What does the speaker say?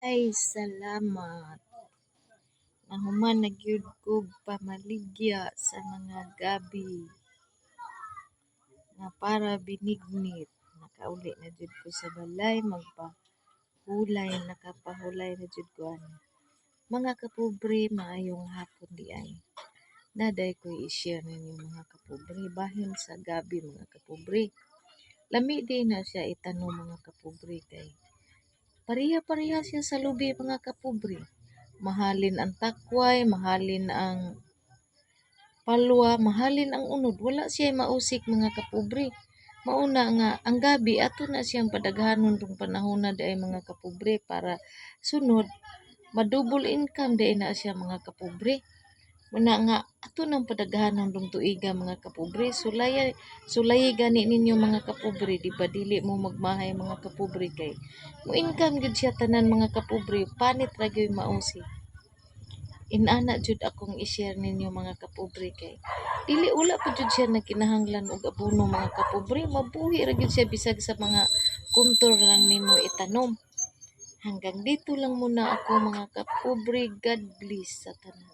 Ay salamat. Nahuman na gyud kog pamaligya sa mga gabi nga para binignit. Nakauli na jud ko sa balay magpahulay, nakapahulay na jud ko ani. Mga kapobre, maayong hapon di ay. Naday ko i-share ninyo mga kapobre bahin sa gabi mga kapobre. Lami din na siya itanong mga kapobre kay pareha-pareha siya sa lubi mga kapobre. Mahalin ang takway, mahalin ang palwa, mahalin ang unod. Wala siya mausik mga kapobre. Mauna nga, ang gabi, ato na siyang padaghanon tong panahon na ay mga kapobre para sunod, madouble income day na siya mga kapobre. Muna nga, ato nang padaghanon tong tuiga mga kapobre. Sulay gani ninyo mga kapobre, di ba dili mo magmahay mga kapobre kay mo income gud siya tanan mga kapobre, panit ra gyud mausik. Inana jud akong i-share ninyo mga kapobre kay dili ula pa jud siya nagkinahanglan og abono mga kapobre, mabuhi ra gyud siya bisag sa mga kuntor lang nimo itanom. Hanggang dito lang muna ako mga kapobre. God bless sa tanan.